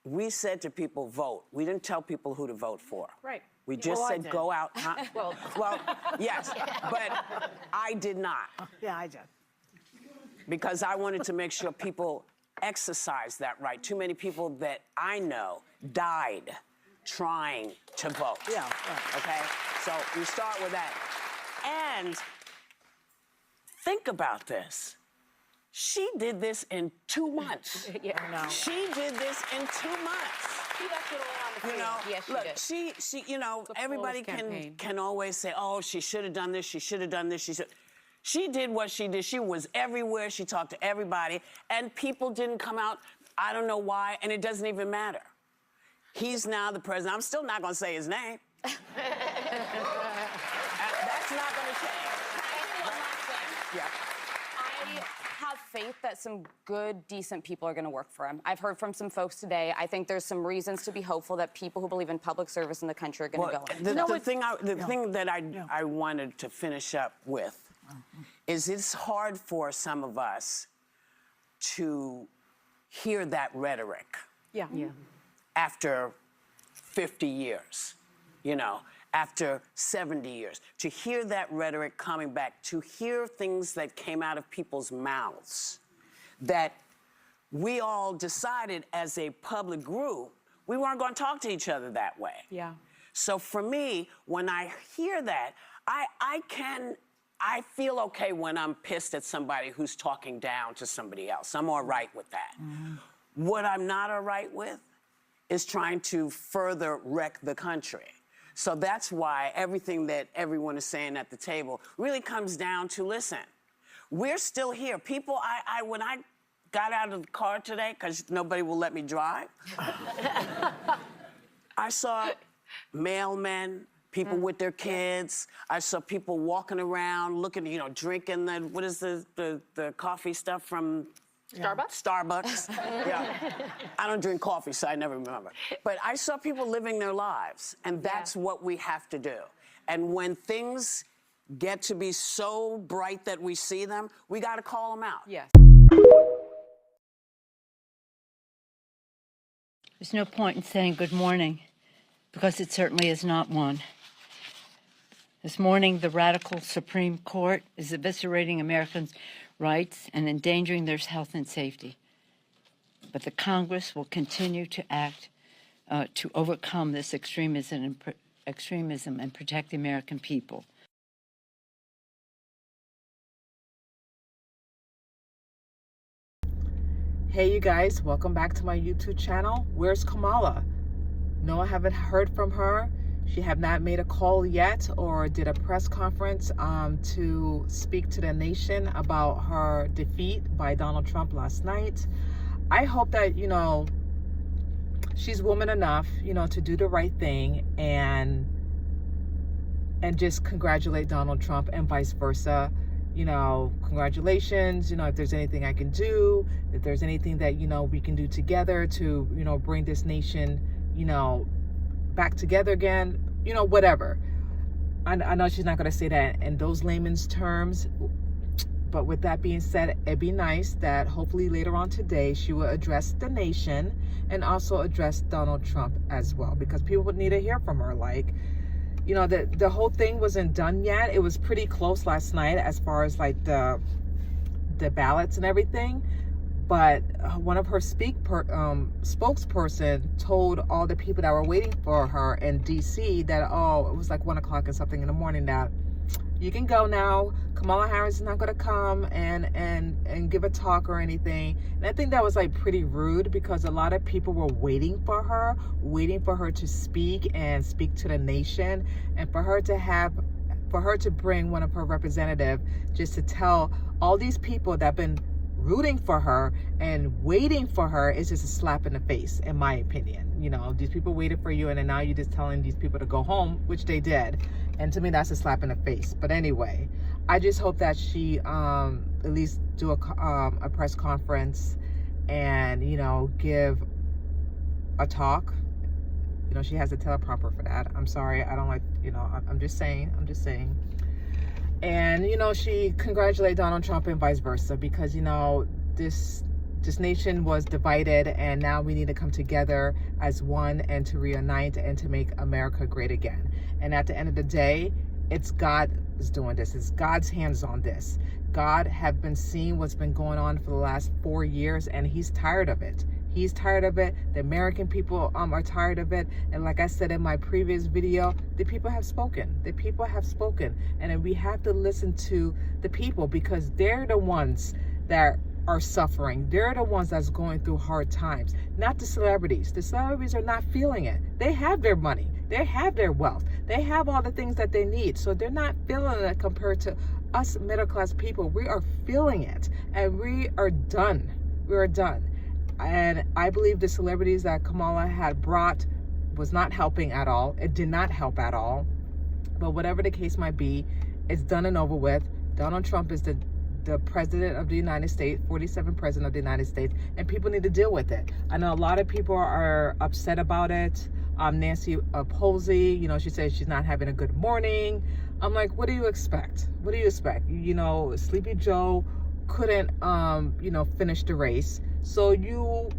we said to people, vote. We didn't tell people who to vote for. Right. We just said, go out. Huh? Well, yes, but I did not. yeah, I did. Because I wanted to make sure people exercise that right. Too many people that I know died trying to vote. Yeah. Right. Okay? So we start with that. And think about this. She did this in 2 months. Yeah, no. She did this in 2 months. She left it all on the field. You know, Yes, she look, did. she, you know, everybody can always say, oh, she should have done this, she should have done this, She did what she did. She was everywhere. She talked to everybody. And people didn't come out. I don't know why, and it doesn't even matter. He's now the president. I'm still not going to say his name. That's not going to change. One last thing. Yeah. I have faith that some good, decent people are going to work for him. I've heard from some folks today. I think there's some reasons to be hopeful that people who believe in public service in the country are going to go in. The thing that I wanted to finish up with is it's hard for some of us to hear that rhetoric. Yeah. Yeah. After 50 years, you know, after 70 years, to hear that rhetoric coming back, to hear things that came out of people's mouths, that we all decided as a public group, we weren't going to talk to each other that way. Yeah. So for me, when I hear that, I feel okay when I'm pissed at somebody who's talking down to somebody else. I'm all right with that. Mm-hmm. What I'm not all right with is trying to further wreck the country. So that's why everything that everyone is saying at the table really comes down to, listen, we're still here. People, when I got out of the car today, because nobody will let me drive, I saw mailmen, people with their kids. I saw people walking around, looking, you know, drinking what is the coffee stuff from Starbucks? Starbucks. Yeah. I don't drink coffee, so I never remember. But I saw people living their lives, and that's what we have to do. And when things get to be so bright that we see them, we got to call them out. Yes. There's no point in saying good morning, because it certainly is not one. This morning, the radical Supreme Court is eviscerating Americans' rights and endangering their health and safety. But the Congress will continue to act to overcome this extremism and protect the American people. Hey, you guys, welcome back to my YouTube channel. Where's Kamala? No, I haven't heard from her. She have not made a call yet or did a press conference to speak to the nation about her defeat by Donald Trump last night. I hope that, you know, she's woman enough, you know, to do the right thing and just congratulate Donald Trump and vice versa. You know, congratulations, you know, if there's anything I can do, if there's anything that, you know, we can do together to, you know, bring this nation, you know, back together again, you know, whatever. I know she's not going to say that in those layman's terms, but with that being said, it'd be nice that hopefully later on today she will address the nation and also address Donald Trump as well, because people would need to hear from her. Like, you know, the whole thing wasn't done yet. It was pretty close last night as far as like the ballots and everything. But one of her spokesperson told all the people that were waiting for her in D.C. that, oh, it was like 1 o'clock and something in the morning, that you can go now. Kamala Harris is not going to come and give a talk or anything. And I think that was like pretty rude, because a lot of people were waiting for her to speak and speak to the nation, and for her to bring one of her representatives just to tell all these people that have been rooting for her and waiting for her is just a slap in the face, in my opinion. You know, these people waited for you, and then now you're just telling these people to go home, which they did. And to me, that's a slap in the face. But anyway, I just hope that she at least do a press conference and, you know, give a talk. You know, she has a teleprompter for that. I'm sorry, I don't like, you know, I'm just saying. And, you know, she congratulated Donald Trump and vice versa, because, you know, this This nation was divided, and now we need to come together as one and to reunite and to make America great again. And at the end of the day, it's God is doing this. It's God's hands on this. God have been seeing what's been going on for the last 4 years, and he's tired of it. He's tired of it. The American people are tired of it. And like I said in my previous video, the people have spoken. The people have spoken. And then we have to listen to the people, because they're the ones that are suffering. They're the ones that's going through hard times, not the celebrities. The celebrities are not feeling it. They have their money. They have their wealth. They have all the things that they need. So they're not feeling it compared to us middle-class people. We are feeling it, and we are done. We are done. And I believe the celebrities that Kamala had brought was not helping at all. It did not help at all. But whatever the case might be, it's done and over with. Donald Trump is the president of the United States, 47th president of the United States, and people need to deal with it. I know a lot of people are upset about it. Nancy Pelosi, you know, she says she's not having a good morning. I'm like, what do you expect? What do you expect? You know, Sleepy Joe couldn't, finish the race. So you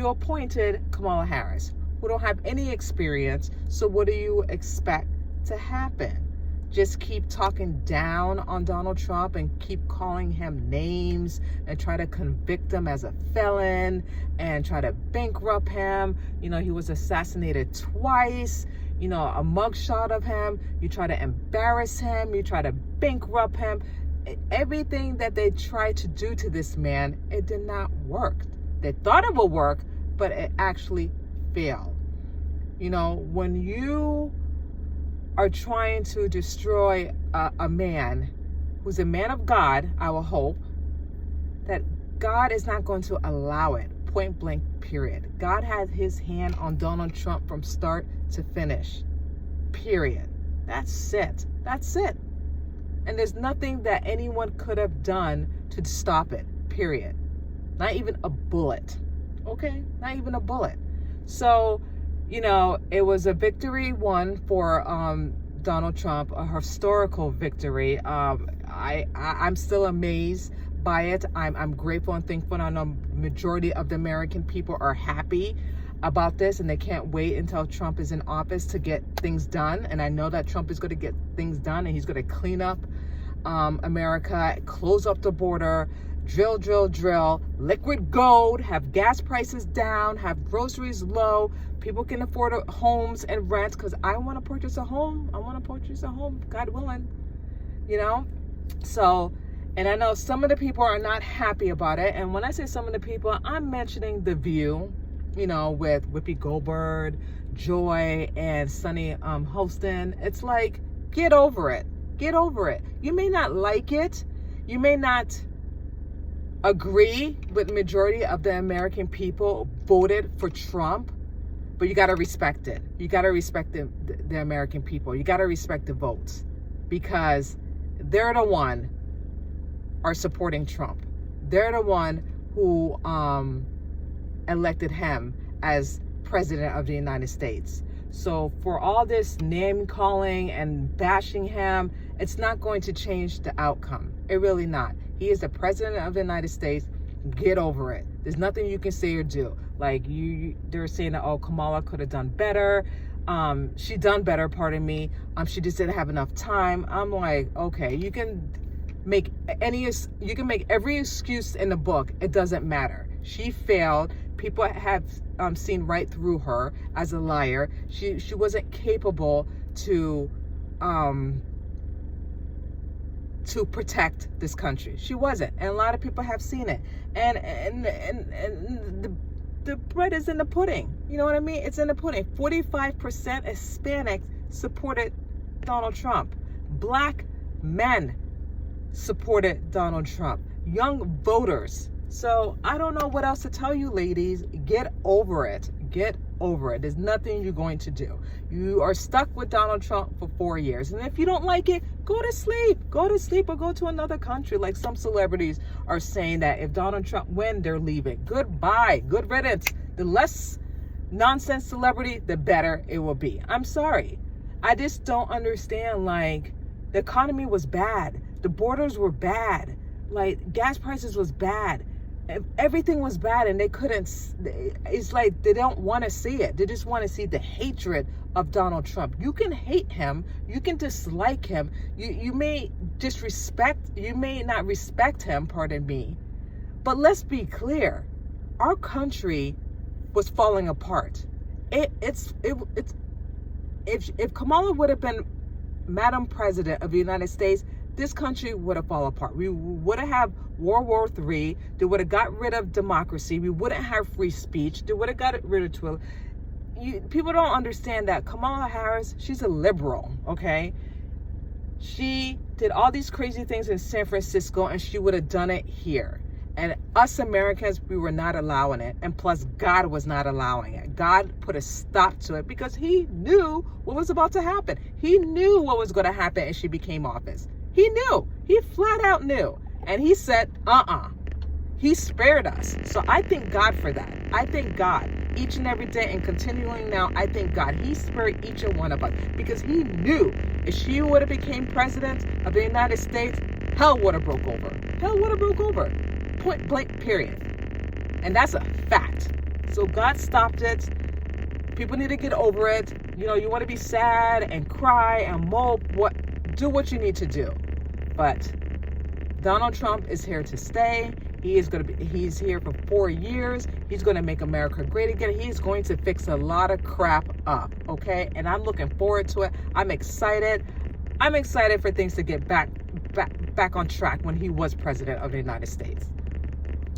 appointed Kamala Harris, who don't have any experience. So what do you expect to happen? Just keep talking down on Donald Trump and keep calling him names and try to convict him as a felon and try to bankrupt him. You know, he was assassinated twice. You know, a mugshot of him. You try to embarrass him. You try to bankrupt him. Everything that they tried to do to this man, it did not work. They thought it would work, but it actually failed. You know, when you are trying to destroy a man who's a man of God, I will hope that God is not going to allow it, point blank, period. God had his hand on Donald Trump from start to finish, period. That's it. That's it. And there's nothing that anyone could have done to stop it, period. Not even a bullet, okay? Not even a bullet. So, you know, it was a victory won for Donald Trump, a historical victory. I'm still amazed by it. I'm grateful and thankful. And I know majority of the American people are happy about this, and they can't wait until Trump is in office to get things done. And I know that Trump is going to get things done, and he's going to clean up America, close up the border, drill, liquid gold, have gas prices down, have groceries low, people can afford homes and rents, because I want to purchase a home. I want to purchase a home, God willing, you know? So, and I know some of the people are not happy about it. And when I say some of the people, I'm mentioning The View, you know, with Whoopi Goldberg, Joy, and Sunny hosting. It's like, get over it. Get over it. You may not like it. You may not agree with majority of the American people voted for Trump, but you got to respect it. You got to respect the American people. You got to respect the votes, because they're the one are supporting Trump. They're the one who elected him as president of the United States. So for all this name calling and bashing him, it's not going to change the outcome. It really not. He is the president of the United States. Get over it. There's nothing you can say or do. Like they're saying that, oh, Kamala could have done better. She done better, pardon me. She just didn't have enough time. I'm like, okay, you can make every excuse in the book. It doesn't matter. She failed. People have seen right through her as a liar. She wasn't capable to protect this country. She wasn't, and a lot of people have seen it. And the bread is in the pudding. You know what I mean? It's in the pudding. 45% Hispanics supported Donald Trump. Black men supported Donald Trump. Young voters. So I don't know what else to tell you, ladies. Get over it. Get over it. There's nothing you're going to do. You are stuck with Donald Trump for 4 years. And if you don't like it, go to sleep. Go to sleep or go to another country. Like some celebrities are saying that if Donald Trump wins, they're leaving. Goodbye. Good riddance. The less nonsense celebrity, the better it will be. I'm sorry. I just don't understand. Like, the economy was bad. The borders were bad. Like, gas prices was bad. everything was bad and they couldn't, it's like they don't want to see it. They just want to see the hatred of Donald Trump. You can hate him, you can dislike him, you may you may not respect him, pardon me, but let's be clear, our country was falling apart. If Kamala would have been Madam President of the United States, this country would have fallen apart. We would have had World War III. They would have got rid of democracy. We wouldn't have free speech. They would have got rid of Twitter. People don't understand that Kamala Harris, she's a liberal, okay? She did all these crazy things in San Francisco, and she would have done it here. And us Americans, we were not allowing it. And plus, God was not allowing it. God put a stop to it because he knew what was about to happen. He knew what was going to happen if she became office. He knew. He flat out knew. And he said, He spared us. So I thank God for that. I thank God each and every day and continuing now. I thank God he spared each and one of us because he knew if she would have became president of the United States, hell would have broke over. Hell would have broke over. Point blank, period. And that's a fact. So God stopped it. People need to get over it. You know, you want to be sad and cry and mope. Do what you need to do. But Donald Trump is here to stay. He's here for 4 years. He's going to make America great again. He's going to fix a lot of crap up, okay? And I'm looking forward to it. I'm excited. I'm excited for things to get back on track when he was president of the United States.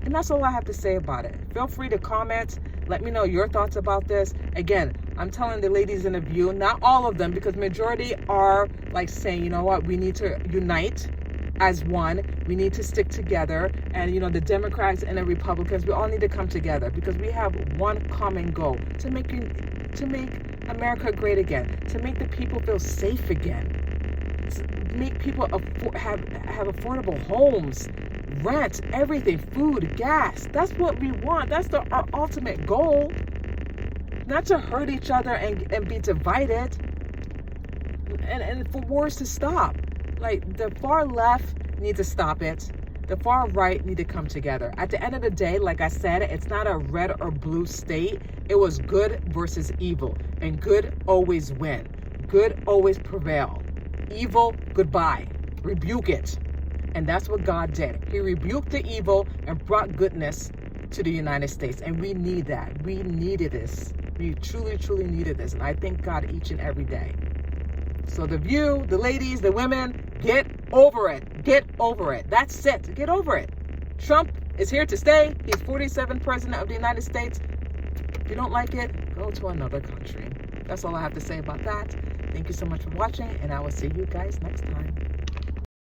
And that's all I have to say about it. Feel free to comment. Let me know your thoughts about this. Again, I'm telling the ladies in the View, not all of them, because majority are like saying, you know what, we need to unite as one. We need to stick together. And, you know, the Democrats and the Republicans, we all need to come together because we have one common goal, to make America great again, to make the people feel safe again, to make people have affordable homes, rent, everything, food, gas. That's what we want. That's our ultimate goal. Not to hurt each other and be divided and for wars to stop. Like, the far left need to stop it. The far right need to come together. At the end of the day, like I said, it's not a red or blue state. It was good versus evil. And good always win. Good always prevail. Evil, goodbye. Rebuke it. And that's what God did. He rebuked the evil and brought goodness to the United States. And we need that. We needed this. We truly, truly needed this. And I thank God each and every day. So the View, the ladies, the women, get over it. Get over it. That's it. Get over it. Trump is here to stay. He's 47th president of the United States. If you don't like it, go to another country. That's all I have to say about that. Thank you so much for watching, and I will see you guys next time.